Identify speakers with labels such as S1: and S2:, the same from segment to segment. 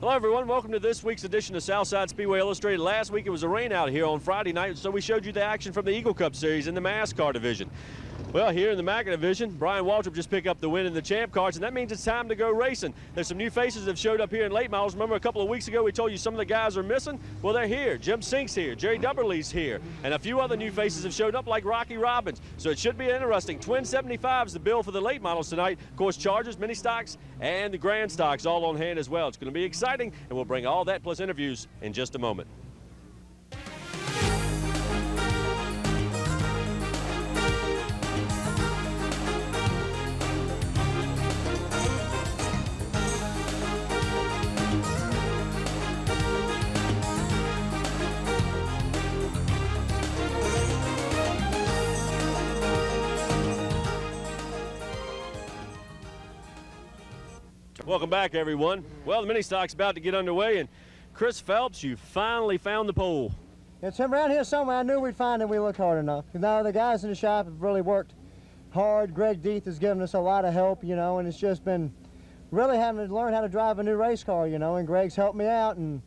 S1: Hello everyone, welcome to this week's edition of Southside Speedway Illustrated. Last week it was a rain out here on Friday night, so we showed you the action from the Eagle Cup Series in the MASCAR division. Well, here in the MACA division, Brian Waltrip just picked up the win in the Champ Cars, and that means it's time to go racing. There's some new faces that have showed up here in late models. Remember a couple of weeks ago we told you some of the guys are missing? Well, they're here. Jim Sink's here, Jerry Dubberly's here, and a few other new faces have showed up like Rocky Robbins. So it should be interesting. Twin 75s the bill for the late models tonight. Of course, Chargers, mini stocks, and the grand stocks all on hand as well. It's going to be exciting, and we'll bring all that plus interviews in just a moment. Welcome back, everyone. Well, the mini stock's about to get underway, and Chris Phelps, you finally found the pole.
S2: It's around here somewhere. I knew we'd find it. We looked hard enough. Now the guys in the shop have really worked hard. Greg Deeth has given us a lot of help, you know, and it's just been really having to learn how to drive a new race car, you know, and Greg's helped me out, and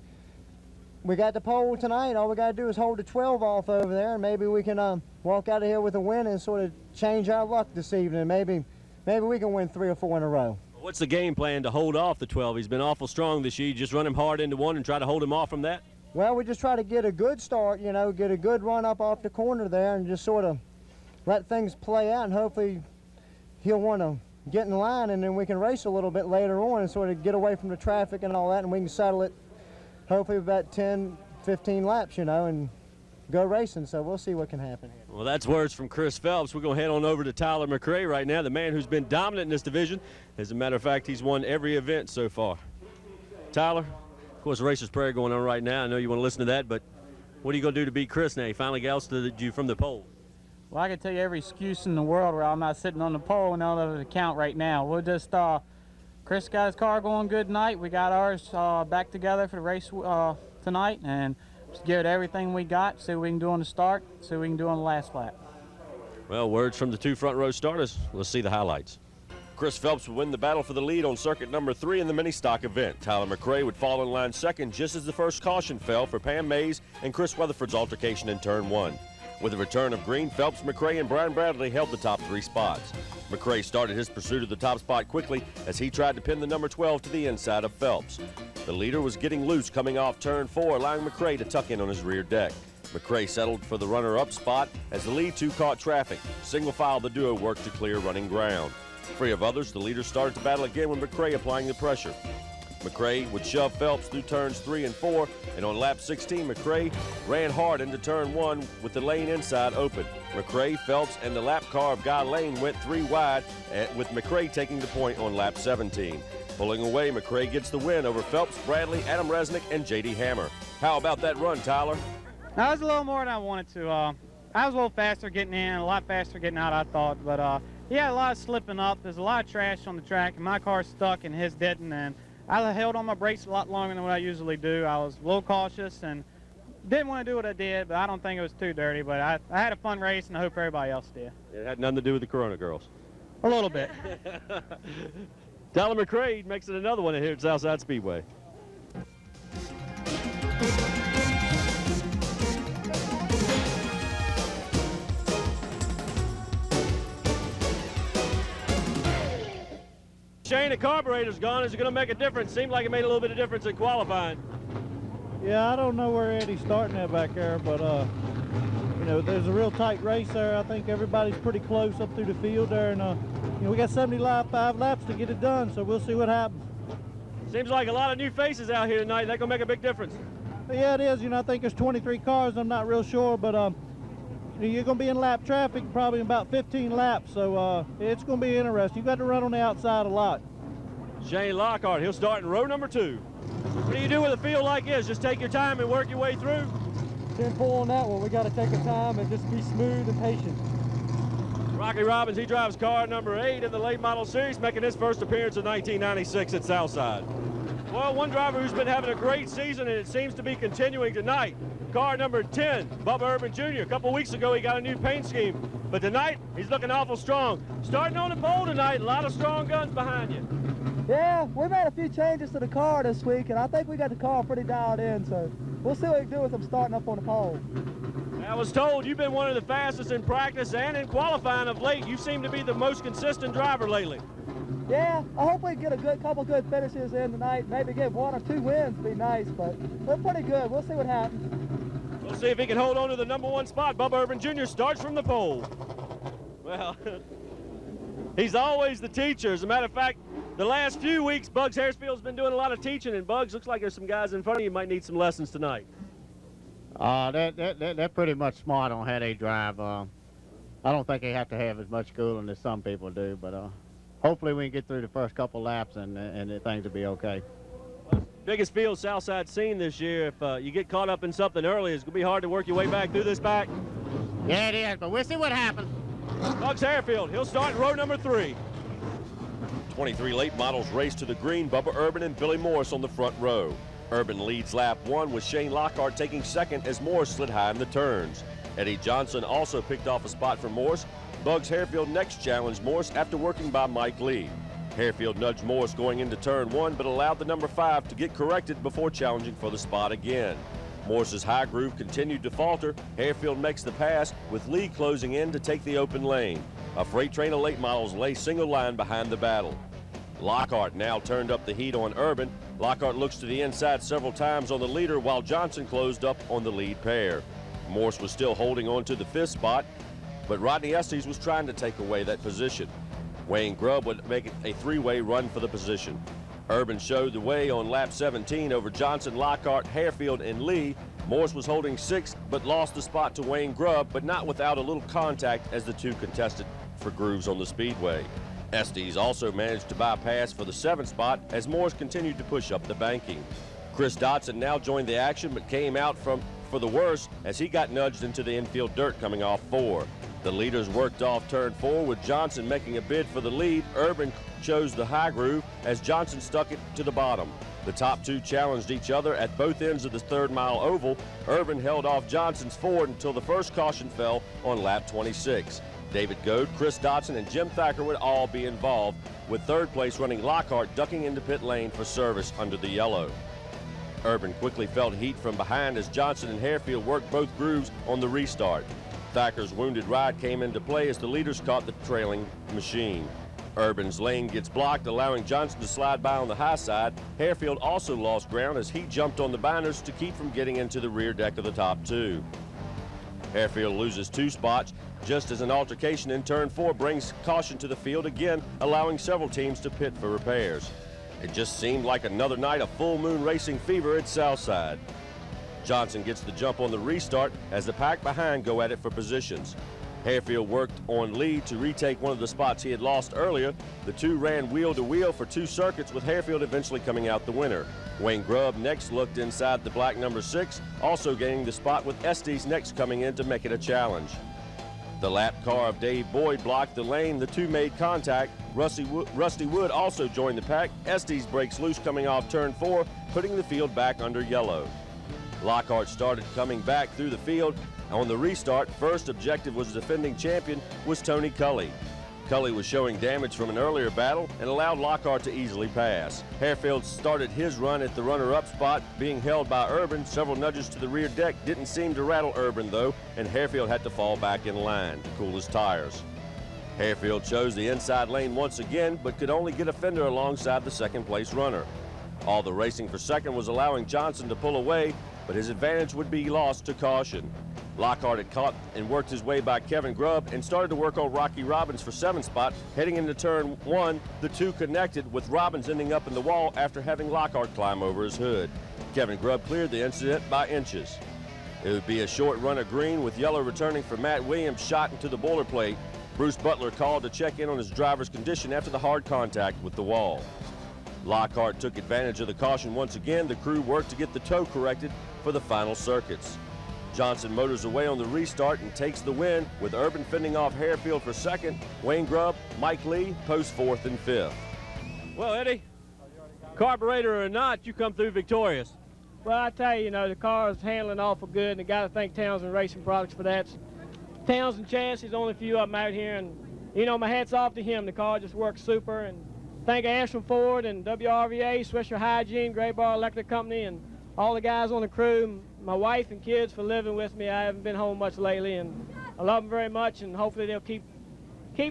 S2: we got the pole tonight. All we got to do is hold the 12 off over there, and maybe we can walk out of here with a win and sort of change our luck this evening. Maybe we can win 3 or 4 in a row.
S1: What's the game plan to hold off the 12? He's been awful strong this year. You just run him hard into one and try to hold him off from that?
S2: Well, we just try to get a good start, you know, get a good run up off the corner there and just sort of let things play out, and hopefully he'll want to get in line, and then we can race a little bit later on and sort of get away from the traffic and all that, and we can settle it hopefully about 10, 15 laps, you know, and go racing. So we'll see what can happen here.
S1: Well, that's words from Chris Phelps. We're going to head on over to Tyler McRae right now, the man who's been dominant in this division. As a matter of fact, he's won every event so far. Tyler, of course, Racer's Prayer going on right now. I know you want to listen to that, but what are you going to do to beat Chris now? He finally ousted you from the pole.
S3: Well, I can tell you every excuse in the world where I'm not sitting on the pole and out of the count right now. We'll just, Chris got his car going good tonight. We got ours back together for the race tonight, and just give it everything we got, see what we can do on the start, see what we can do on the last lap.
S1: Well, words from the 2 front row starters. Let's see the highlights. Chris Phelps would win the battle for the lead on circuit number 3 in the mini stock event. Tyler McRae would fall in line second just as the first caution fell for Pam Mays and Chris Weatherford's altercation in turn 1. With the return of green, Phelps, McRae, and Brian Bradley held the top 3 spots. McRae started his pursuit of the top spot quickly as he tried to pin the number 12 to the inside of Phelps. The leader was getting loose coming off turn 4, allowing McRae to tuck in on his rear deck. McRae settled for the runner-up spot as the lead 2 caught traffic. Single file, the duo worked to clear running ground. Free of others, the leader started to battle again with McRae applying the pressure. McRae would shove Phelps through turns 3 and 4, and on lap 16, McRae ran hard into turn 1 with the lane inside open. McRae, Phelps, and the lap car of Guy Lane went 3 wide, with McRae taking the point on lap 17. Pulling away, McRae gets the win over Phelps, Bradley, Adam Resnick, and J.D. Hammer. How about that run, Tyler?
S3: That was a little more than I wanted to. I was a little faster getting in, a lot faster getting out, I thought, but he had a lot of slipping up. There's a lot of trash on the track, and my car stuck and his didn't, and I held on my brakes a lot longer than what I usually do. I was a little cautious and didn't want to do what I did, but I don't think it was too dirty. But I had a fun race, and I hope everybody else did.
S1: It had nothing to do with the Corona girls.
S3: A little bit.
S1: Tyler McRae makes it another one here at Southside Speedway. Shane, the carburetor's gone. Is it going to make a difference? Seemed like it made a little bit of difference in qualifying.
S4: Yeah, I don't know where Eddie's starting at back there, but you know, there's a real tight race there. I think everybody's pretty close up through the field there, and you know, we got 75 laps to get it done, so we'll see what happens.
S1: Seems like a lot of new faces out here tonight. That's going to make a big difference.
S4: But yeah, it is. You know, I think there's 23 cars. I'm not real sure, but you're going to be in lap traffic probably in about 15 laps, so it's going to be interesting. You've got to run on the outside a lot.
S1: Shane Lockhart, he'll start in row number 2. What do you do with a field like this? Just take your time and work your way through?
S2: Simple on that one. We got to take our time and just be smooth and patient.
S1: Rocky Robbins, he drives car number 8 in the late model series, making his first appearance in 1996 at Southside. Well, one driver who's been having a great season, and it seems to be continuing tonight. Car number 10, Bubba Urban Jr. A couple weeks ago, he got a new paint scheme, but tonight, he's looking awful strong. Starting on the pole tonight, a lot of strong guns behind you.
S2: Yeah, we made a few changes to the car this week, and I think we got the car pretty dialed in, so we'll see what we can do with them starting up on the pole.
S1: I was told you've been one of the fastest in practice and in qualifying of late. You seem to be the most consistent driver lately.
S2: Yeah, I hope we get a couple good finishes in tonight. Maybe get 1 or 2 wins would be nice, but we're pretty good. We'll see what happens.
S1: We'll see if he can hold on to the #1 spot. Bubba Urban Jr. starts from the pole. Well, he's always the teacher. As a matter of fact, the last few weeks, Bugs Harrisfield's been doing a lot of teaching, and Bugs, looks like there's some guys in front of you who might need some lessons tonight.
S5: They're pretty much smart on how they drive. I don't think they have to have as much schooling as some people do, but hopefully we can get through the first couple laps and things will be okay.
S1: Biggest field Southside's seen this year. If you get caught up in something early, it's going to be hard to work your way back through this pack.
S5: Yeah, it is, but we'll see what happens.
S1: Bugs Harrisfield, he'll start in row number 3. 23 late models race to the green. Bubba Urban and Billy Morris on the front row. Urban leads lap 1 with Shane Lockhart taking second as Morris slid high in the turns. Eddie Johnson also picked off a spot for Morris. Bugs Harrisfield next challenged Morris after working by Mike Lee. Harrisfield nudged Morris going into turn 1 but allowed the number 5 to get corrected before challenging for the spot again. Morris's high groove continued to falter. Harrisfield makes the pass with Lee closing in to take the open lane. A freight train of late models lay single line behind the battle. Lockhart now turned up the heat on Urban. Lockhart looks to the inside several times on the leader while Johnson closed up on the lead pair. Morse was still holding on to the 5th spot, but Rodney Estes was trying to take away that position. Wayne Grubb would make it a 3-way run for the position. Urban showed the way on lap 17 over Johnson, Lockhart, Harrisfield, and Lee. Morse was holding 6th but lost the spot to Wayne Grubb, but not without a little contact as the two contested for grooves on the speedway. Estes also managed to bypass for the 7th spot as Morris continued to push up the banking. Chris Dotson now joined the action but came out for the worse as he got nudged into the infield dirt coming off 4. The leaders worked off turn 4 with Johnson making a bid for the lead. Urban chose the high groove as Johnson stuck it to the bottom. The top 2 challenged each other at both ends of the 3rd mile oval. Urban held off Johnson's Ford until the first caution fell on lap 26. David Goad, Chris Dotson, and Jim Thacker would all be involved, with 3rd place running Lockhart ducking into pit lane for service under the yellow. Urban quickly felt heat from behind as Johnson and Harrisfield worked both grooves on the restart. Thacker's wounded ride came into play as the leaders caught the trailing machine. Urban's lane gets blocked, allowing Johnson to slide by on the high side. Harrisfield also lost ground as he jumped on the binders to keep from getting into the rear deck of the top 2. Harrisfield loses 2 spots just as an altercation in turn 4 brings caution to the field again, allowing several teams to pit for repairs. It just seemed like another night of full moon racing fever at Southside. Johnson gets the jump on the restart as the pack behind go at it for positions. Harrisfield worked on Lee to retake one of the spots he had lost earlier. The two ran wheel to wheel for 2 circuits, with Harrisfield eventually coming out the winner. Wayne Grubb next looked inside the black number 6, also gaining the spot with Estes next coming in to make it a challenge. The lap car of Dave Boyd blocked the lane. The two made contact. Rusty Wood also joined the pack. Estes breaks loose coming off turn 4, putting the field back under yellow. Lockhart started coming back through the field. On the restart, first objective was defending champion was Tony Cully. Cully was showing damage from an earlier battle and allowed Lockhart to easily pass. Harrisfield started his run at the runner-up spot, being held by Urban. Several nudges to the rear deck didn't seem to rattle Urban, though, and Harrisfield had to fall back in line to cool his tires. Harrisfield chose the inside lane once again, but could only get a fender alongside the second-place runner. All the racing for second was allowing Johnson to pull away, but his advantage would be lost to caution. Lockhart had caught and worked his way by Kevin Grubb and started to work on Rocky Robbins for 7th spot. Heading into turn 1, the two connected, with Robbins ending up in the wall after having Lockhart climb over his hood. Kevin Grubb cleared the incident by inches. It would be a short run of green, with yellow returning for Matt Williams shot into the boilerplate. Bruce Butler called to check in on his driver's condition after the hard contact with the wall. Lockhart took advantage of the caution once again. The crew worked to get the toe corrected for the final circuits. Johnson motors away on the restart and takes the win, with Urban fending off Harrisfield for second. Wayne Grubb, Mike Lee post 4th and 5th. Well, Eddie, carburetor or not, you come through victorious.
S6: Well, I tell you, the car is handling awful good, and I got to thank Townsend Racing Products for that. Townsend chassis, only a few of them out here, and my hat's off to him. The car just works super, and thank Ashland Ford and WRVA, Swisher Hygiene, Gray Bar Electric Company, and all the guys on the crew, my wife and kids for living with me. I haven't been home much lately, and I love them very much, and hopefully they'll keep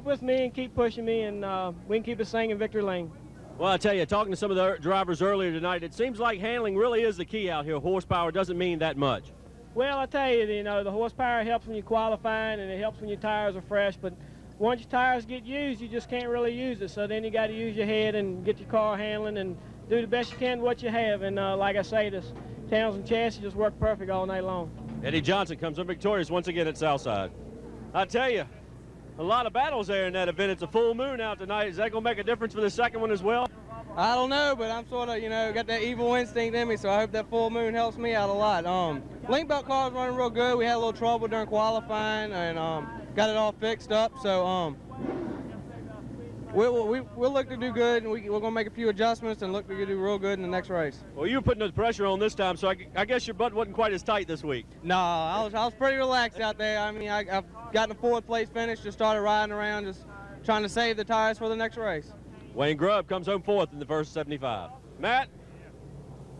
S6: with me and keep pushing me, and we can keep us singing Victory Lane.
S1: Well, I tell you, talking to some of the drivers earlier tonight, it seems like handling really is the key out here. Horsepower doesn't mean that much.
S6: Well, I tell you, the horsepower helps when you're qualifying, and it helps when your tires are fresh, but once your tires get used, you just can't really use it, so then you got to use your head and get your car handling and do the best you can with what you have, and like I say, this Townsend chassis just worked perfect all night long.
S1: Eddie Johnson comes up victorious once again at Southside. I tell you, a lot of battles there in that event. It's a full moon out tonight. Is that going to make a difference for the second one as well?
S7: I don't know, but I'm sort of, got that evil instinct in me, so I hope that full moon helps me out a lot. Link belt car's running real good. We had a little trouble during qualifying and got it all fixed up, so we'll look to do good, and we're going to make a few adjustments and look to do real good in the next race.
S1: Well, you were putting the pressure on this time, so I guess your butt wasn't quite as tight this week.
S7: No, I was pretty relaxed out there. I mean, I've gotten a fourth place finish, just started riding around, just trying to save the tires for the next race.
S1: Wayne Grubb comes home fourth in the first 75. Matt,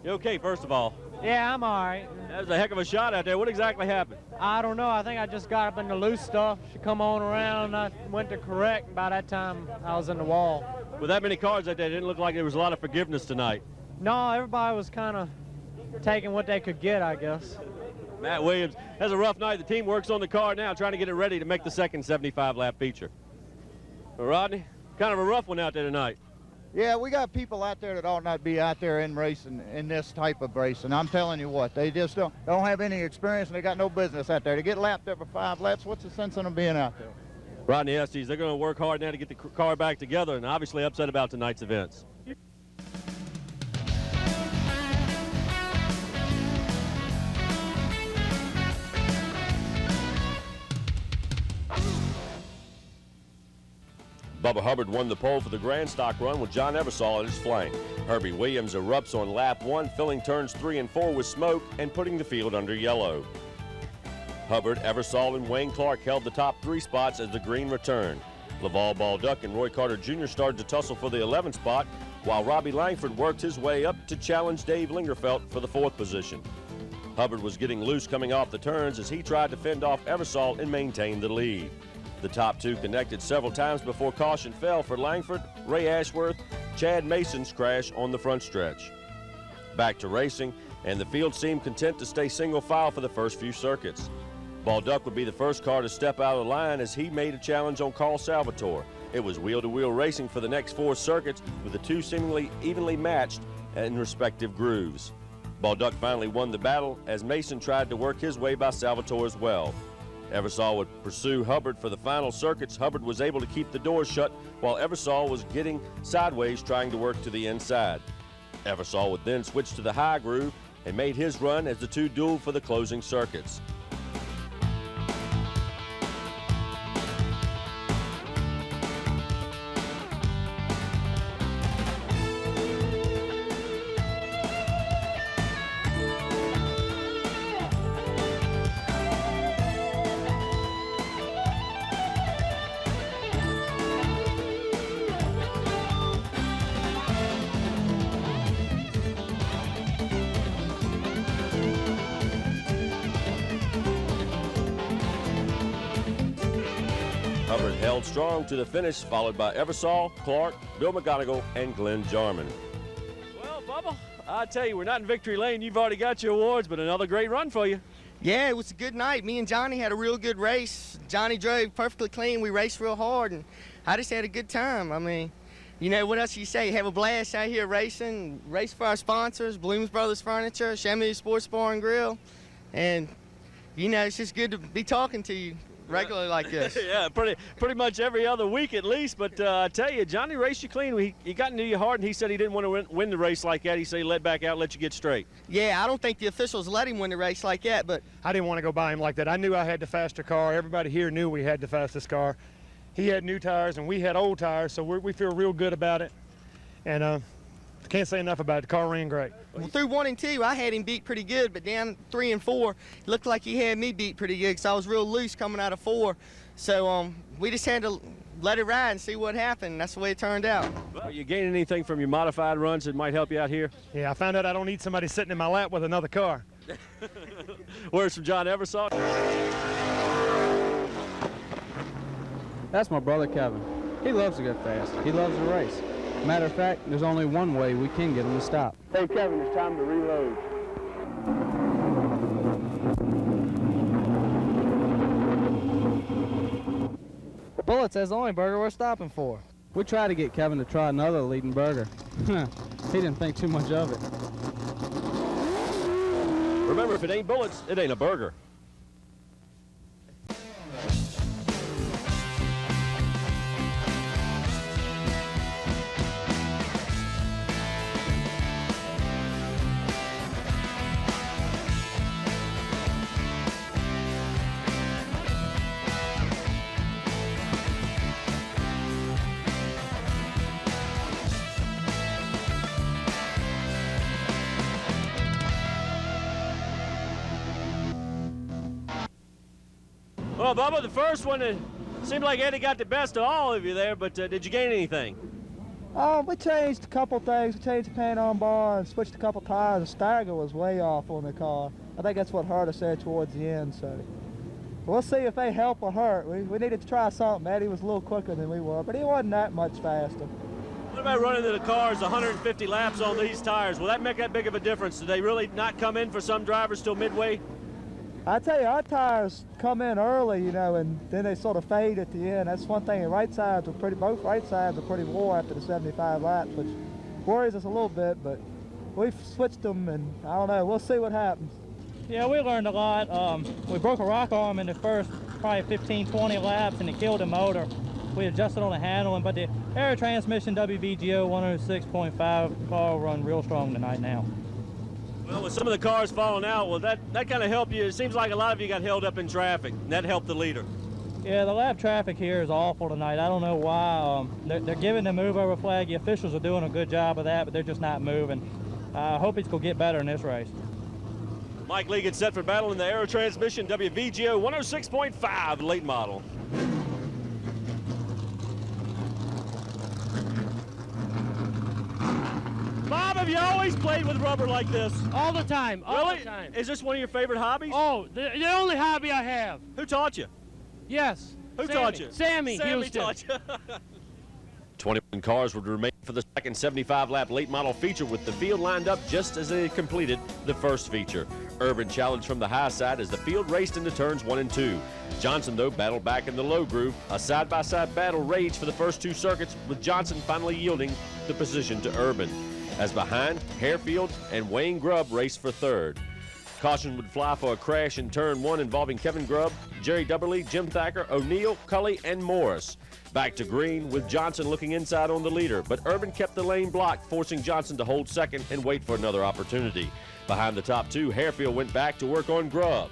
S1: you okay, first of all?
S3: Yeah, I'm all right.
S1: That was a heck of a shot out there. What exactly happened?
S3: I don't know. I think I just got up in the loose stuff. She come on around, and I went to correct. By that time, I was in the wall.
S1: With that many cars out there, it didn't look like there was a lot of forgiveness tonight.
S3: No, everybody was kind of taking what they could get, I guess.
S1: Matt Williams has a rough night. The team works on the car now, trying to get it ready to make the second 75-lap feature. Well, Rodney, kind of a rough one out there tonight.
S8: Yeah, we got people out there that ought not be out there in racing, in this type of racing. I'm telling you what, they just don't have any experience, and they got no business out there. To get lapped every 5 laps, what's the sense in them being out there?
S1: Rodney Estes, they're going to work hard now to get the car back together, and obviously upset about tonight's events. Bubba Hubbard won the pole for the Grand Stock run with John Eversole at his flank. Herbie Williams erupts on lap 1, filling turns 3 and 4 with smoke and putting the field under yellow. Hubbard, Eversole, and Wayne Clark held the top 3 spots as the green returned. Laval Balduck and Roy Carter Jr. started to tussle for the 11th spot, while Robbie Langford worked his way up to challenge Dave Lingerfelt for the 4th position. Hubbard was getting loose coming off the turns as he tried to fend off Eversole and maintain the lead. The top 2 connected several times before caution fell for Langford, Ray Ashworth, Chad Mason's crash on the front stretch. Back to racing, and the field seemed content to stay single file for the first few circuits. Balduck would be the first car to step out of the line as he made a challenge on Carl Salvatore. It was wheel-to-wheel racing for the next 4 circuits, with the 2 seemingly evenly matched in respective grooves. Balduck finally won the battle as Mason tried to work his way by Salvatore as well. Eversole would pursue Hubbard for the final circuits. Hubbard was able to keep the doors shut while Eversole was getting sideways trying to work to the inside. Eversole would then switch to the high groove and made his run as the 2 dueled for the closing circuits. Hubbard held strong to the finish, followed by Eversole, Clark, Bill McGonigal, and Glenn Jarman. Well, Bubba, I tell you, we're not in victory lane. You've already got your awards, but another great run for you.
S9: Yeah, it was a good night. Me and Johnny had a real good race. Johnny drove perfectly clean. We raced real hard, and I just had a good time. I mean, what else you say? Have a blast out here racing. Race for our sponsors, Blooms Brothers Furniture, Chamonix Sports Bar and Grill. And, it's just good to be talking to you regularly like this.
S1: Yeah, pretty much every other week at least. But I tell you, Johnny raced you clean. He got into you hard, and he said he didn't want to win the race like that. He said he let back out, let you get straight.
S9: Yeah, I don't think the officials let him win the race like that, but
S10: I didn't want to go by him like that. I knew I had the faster car. Everybody here knew we had the fastest car. He had new tires, and we had old tires, so we feel real good about it. And can't say enough about it. The car ran great.
S9: Well, through 1 and 2, I had him beat pretty good, but down 3 and 4, it looked like he had me beat pretty good because I was real loose coming out of 4. So we just had to let it ride and see what happened. That's the way it turned out.
S1: Well, you gain anything from your modified runs that might help you out here?
S10: Yeah, I found out I don't need somebody sitting in my lap with another car.
S1: Words from John Eversalt.
S11: That's my brother Kevin. He loves to go fast. He loves to race. Matter of fact, there's only one way we can get him to stop.
S12: Hey Kevin, it's time to reload.
S11: Bullets, that's the only burger we're stopping for. We tried to get Kevin to try another leading burger. He didn't think too much of it.
S1: Remember, if it ain't bullets, it ain't a burger. Well, Bubba, the first one, it seemed like Eddie got the best of all of you there, but did you gain anything?
S2: We changed a couple things. We changed the paint on bar and switched a couple tires. The stagger was way off on the car. I think that's what hurt us there towards the end. So we'll see if they help or hurt. We needed to try something. Eddie was a little quicker than we were, but he wasn't that much faster.
S1: What about running the cars 150 laps on these tires? Will that make that big of a difference? Do they really not come in for some drivers till midway?
S2: I tell you, our tires come in early, you know, and then they sort of fade at the end. That's one thing. The right sides were both right sides are pretty wore after the 75 laps, which worries us a little bit, but we've switched them, and I don't know. We'll see what happens.
S4: Yeah, we learned a lot. We broke a rock arm in the first probably 15, 20 laps, and it killed the motor. We adjusted on the handling, but the air transmission WVGO 106.5 car will run real strong tonight now.
S1: Well, with some of the cars falling out, will that kind of help you? It seems like a lot of you got held up in traffic, and that helped the leader.
S4: Yeah, the lap traffic here is awful tonight. I don't know why. They're giving the move over flag. The officials are doing a good job of that, but they're just not moving. I hope it's going to get better in this race.
S1: Mike Lee gets set for battle in the Aero Transmission WVGO 106.5 late model. Bob, have you always played with rubber like this?
S6: All the time.
S1: Really? Is this one of your favorite hobbies?
S6: Oh, the only hobby I have.
S1: Who taught you?
S6: Yes.
S1: Who taught you?
S6: Sammy Houston.
S1: Taught you. 21 cars would remain for the second 75-lap late model feature, with the field lined up just as they had completed the first feature. Urban challenged from the high side as the field raced into turns 1 and 2. Johnson, though, battled back in the low groove. A side-by-side battle raged for the first 2 circuits, with Johnson finally yielding the position to Urban. As behind, Harefield and Wayne Grubb raced for third. Caution would fly for a crash in turn 1 involving Kevin Grubb, Jerry Dubberly, Jim Thacker, O'Neill, Cully, and Morris. Back to green with Johnson looking inside on the leader, but Urban kept the lane blocked, forcing Johnson to hold second and wait for another opportunity. Behind the top 2, Harefield went back to work on Grubb.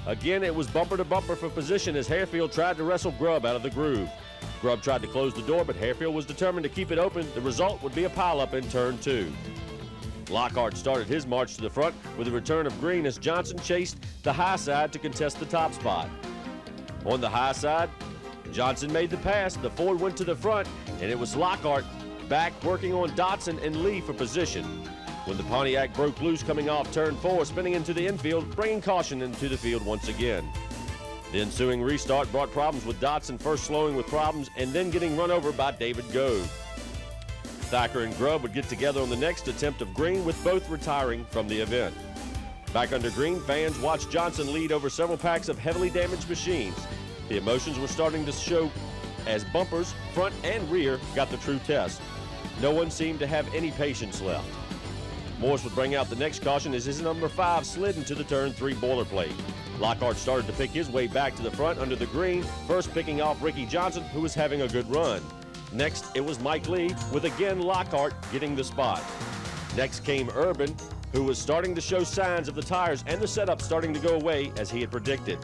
S1: Again, it was bumper to bumper for position as Harefield tried to wrestle Grubb out of the groove. Grubb tried to close the door, but Harefield was determined to keep it open. The result would be a pileup in turn 2. Lockhart started his march to the front with the return of green as Johnson chased the high side to contest the top spot. On the high side, Johnson made the pass, the Ford went to the front, and it was Lockhart back working on Dotson and Lee for position. When the Pontiac broke loose coming off turn 4, spinning into the infield, bringing caution into the field once again. The ensuing restart brought problems with Dotson first slowing with problems and then getting run over by David Gove. Thacker and Grubb would get together on the next attempt of green, with both retiring from the event. Back under green, fans watched Johnson lead over several packs of heavily damaged machines. The emotions were starting to show as bumpers, front and rear, got the true test. No one seemed to have any patience left. Morris would bring out the next caution as his number 5 slid into the turn 3 boilerplate. Lockhart started to pick his way back to the front under the green, first picking off Ricky Johnson, who was having a good run. Next, it was Mike Lee, with again Lockhart getting the spot. Next came Urban, who was starting to show signs of the tires and the setup starting to go away as he had predicted.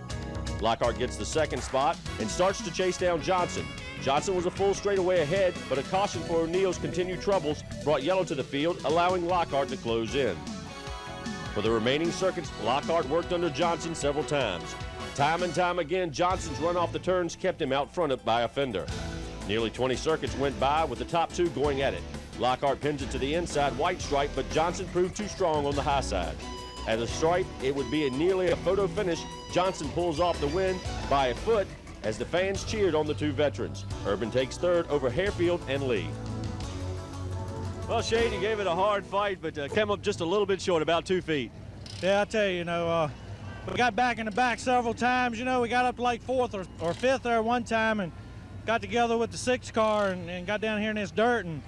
S1: Lockhart gets the second spot and starts to chase down Johnson. Johnson was a full straightaway ahead, but a caution for O'Neill's continued troubles brought yellow to the field, allowing Lockhart to close in. For the remaining circuits, Lockhart worked under Johnson several times. Time and time again, Johnson's run off the turns kept him out fronted by a fender. Nearly 20 circuits went by with the top two going at it. Lockhart pins it to the inside white stripe, but Johnson proved too strong on the high side. At a stripe, it would be nearly a photo finish. Johnson pulls off the win by a foot as the fans cheered on the two veterans. Urban takes third over Harefield and Lee. Well, Shane, you gave it a hard fight, but came up just a little bit short, about 2 feet.
S4: Yeah, I tell you, we got back in the back several times. We got up to like fourth or fifth there one time and got together with the sixth car and got down here in this dirt, and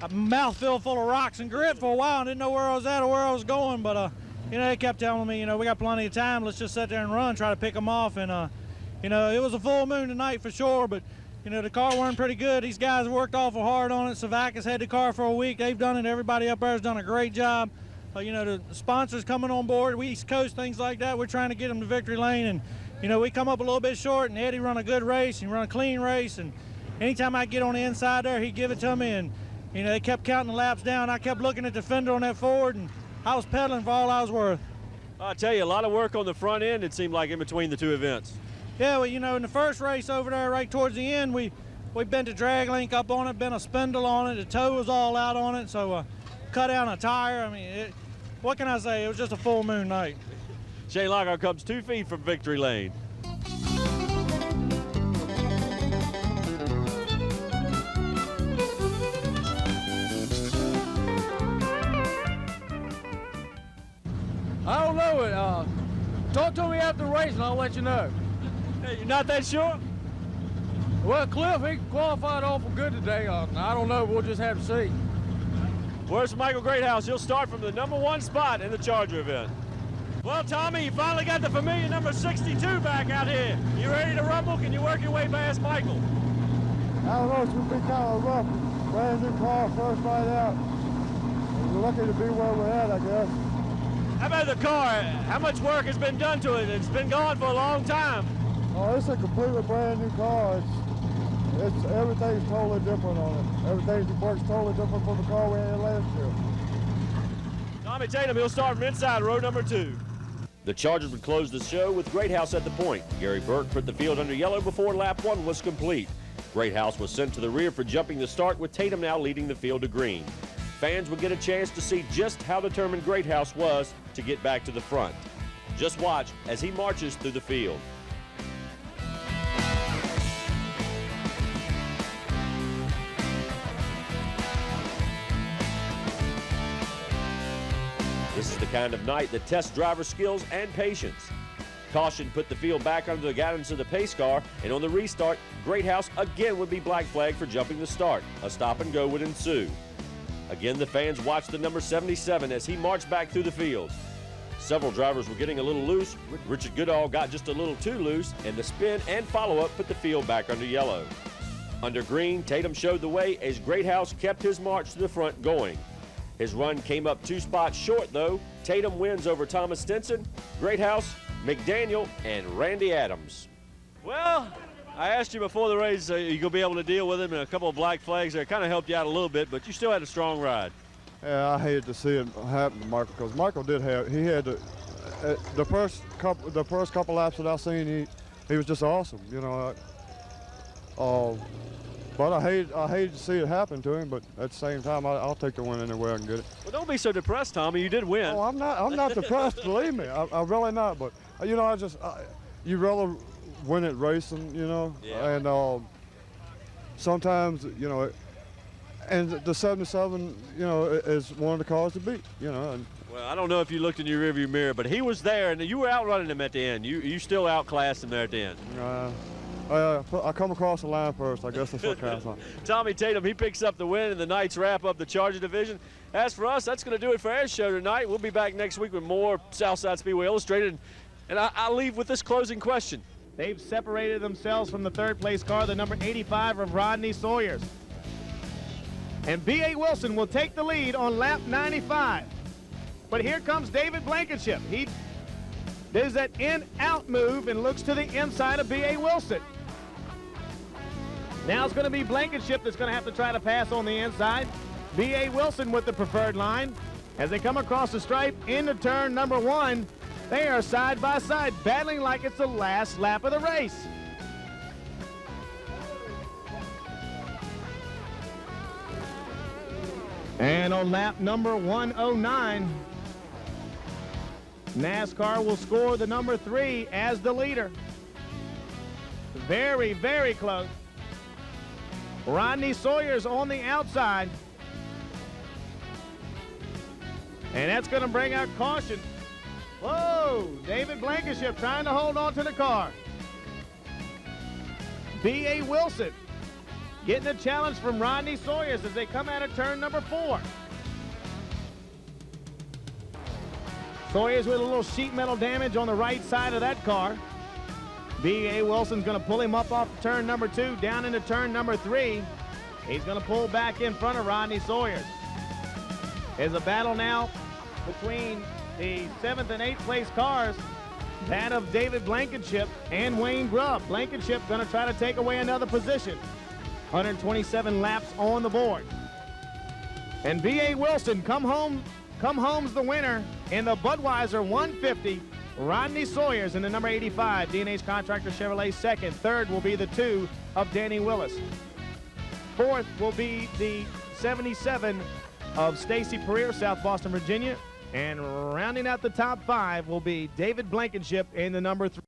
S4: a mouth filled full of rocks and grit for a while. I didn't know where I was at or where I was going, but they kept telling me, we got plenty of time. Let's just sit there and run, try to pick them off. And it was a full moon tonight for sure, but the car weren't pretty good. These guys worked awful hard on it. Savakis had the car for a week. They've done it. Everybody up there has done a great job. The sponsors coming on board, we East Coast, things like that. We're trying to get them to victory lane, and we come up a little bit short. And Eddie run a good race. He run a clean race, and anytime I get on the inside there, he'd give it to me. And they kept counting the laps down. I kept looking at the fender on that Ford, and I was pedaling for all I was worth.
S1: I'll tell you, a lot of work on the front end, it seemed like, in between the two events.
S4: Yeah, well, in the first race over there, right towards the end, we bent a drag link up on it, bent a spindle on it, the toe was all out on it, so cut out a tire. I mean, what can I say? It was just a full moon night.
S1: Shane Lockhart comes 2 feet from victory lane.
S12: I don't know it. Talk to me after the race and I'll let you know.
S1: Hey, you're not that sure?
S12: Well, Cliff, he qualified awful good today. I don't know. We'll just have to see.
S1: Where's Michael Greathouse? He'll start from the #1 spot in the Charger event. Well, Tommy, you finally got the familiar number 62 back out here. You ready to rumble? Can you work your way past Michael?
S2: I don't know, it's going to be kind of rough. Brand new car, first ride out. We're lucky to be where we're at, I guess.
S1: How about the car? How much work has been done to it? It's been gone for a long time.
S2: Oh, it's a completely brand new car. It's everything's totally different on it. Everything works totally different from the car we had last year.
S1: Tommy Tatum, he'll start from inside row number 2. The Chargers would close the show with Greathouse at the point. Gary Burke put the field under yellow before lap 1 was complete. Greathouse was sent to the rear for jumping the start, with Tatum now leading the field to green. Fans would get a chance to see just how determined Greathouse was to get back to the front. Just watch as he marches through the field. This is the kind of night that tests driver skills and patience. Caution put the field back under the guidance of the pace car, and on the restart, Greathouse again would be black flagged for jumping the start. A stop and go would ensue. Again, the fans watched the number 77 as he marched back through the field. Several drivers were getting a little loose. Richard Goodall got just a little too loose, and the spin and follow-up put the field back under yellow. Under green, Tatum showed the way as Greathouse kept his march to the front going. His run came up 2 spots short, though. Tatum wins over Thomas Stinson, Greathouse, McDaniel, and Randy Adams. Well, I asked you before the race, you're going to be able to deal with him, and a couple of black flags there kind of helped you out a little bit, but you still had a strong ride.
S13: Yeah, I hated to see it happen to Michael, because Michael had the first couple laps that I seen, he was just awesome, but I hate to see it happen to him, but at the same time, I'll take the win anywhere I can get it.
S1: Well, don't be so depressed, Tommy. You did win.
S13: Oh, I'm not depressed, believe me. I'm really not, but you rather win at racing,
S1: Yeah.
S13: and sometimes, and the 77, is one of the cars to beat, And
S1: Well, I don't know if you looked in your rearview mirror, but he was there, and you were outrunning him at the end. You still outclassed him there at the end.
S13: I come across the line first. I guess that's what counts on.
S1: Tommy Tatum, he picks up the win, and the Knights wrap up the Charger division. As for us, that's going to do it for our show tonight. We'll be back next week with more Southside Speedway Illustrated. And I'll leave with this closing question.
S14: They've separated themselves from the third place car, the number 85 of Rodney Sawyers. And B.A. Wilson will take the lead on lap 95. But here comes David Blankenship. He does that in-out move and looks to the inside of B.A. Wilson. Now it's going to be Blankenship that's going to have to try to pass on the inside. B.A. Wilson with the preferred line. As they come across the stripe into turn number 1, they are side by side, battling like it's the last lap of the race. And on lap number 109, NASCAR will score the number 3 as the leader. Very, very close. Rodney Sawyer's on the outside. And that's going to bring out caution. Whoa, David Blankenship trying to hold on to the car. B.A. Wilson getting a challenge from Rodney Sawyers as they come out of turn number 4. Sawyers with a little sheet metal damage on the right side of that car. B.A. Wilson's going to pull him up off turn number 2, down into turn number 3. He's going to pull back in front of Rodney Sawyers. There's a battle now between the 7th and 8th place cars, that of David Blankenship and Wayne Grubb. Blankenship going to try to take away another position. 127 laps on the board. And B.A. Wilson come home's the winner in the Budweiser 150. Rodney Sawyers in the number 85, D&H Contractor Chevrolet second. Third will be the 2 of Danny Willis. Fourth will be the 77 of Stacy Pereira, South Boston, Virginia. And rounding out the top 5 will be David Blankenship in the number 3.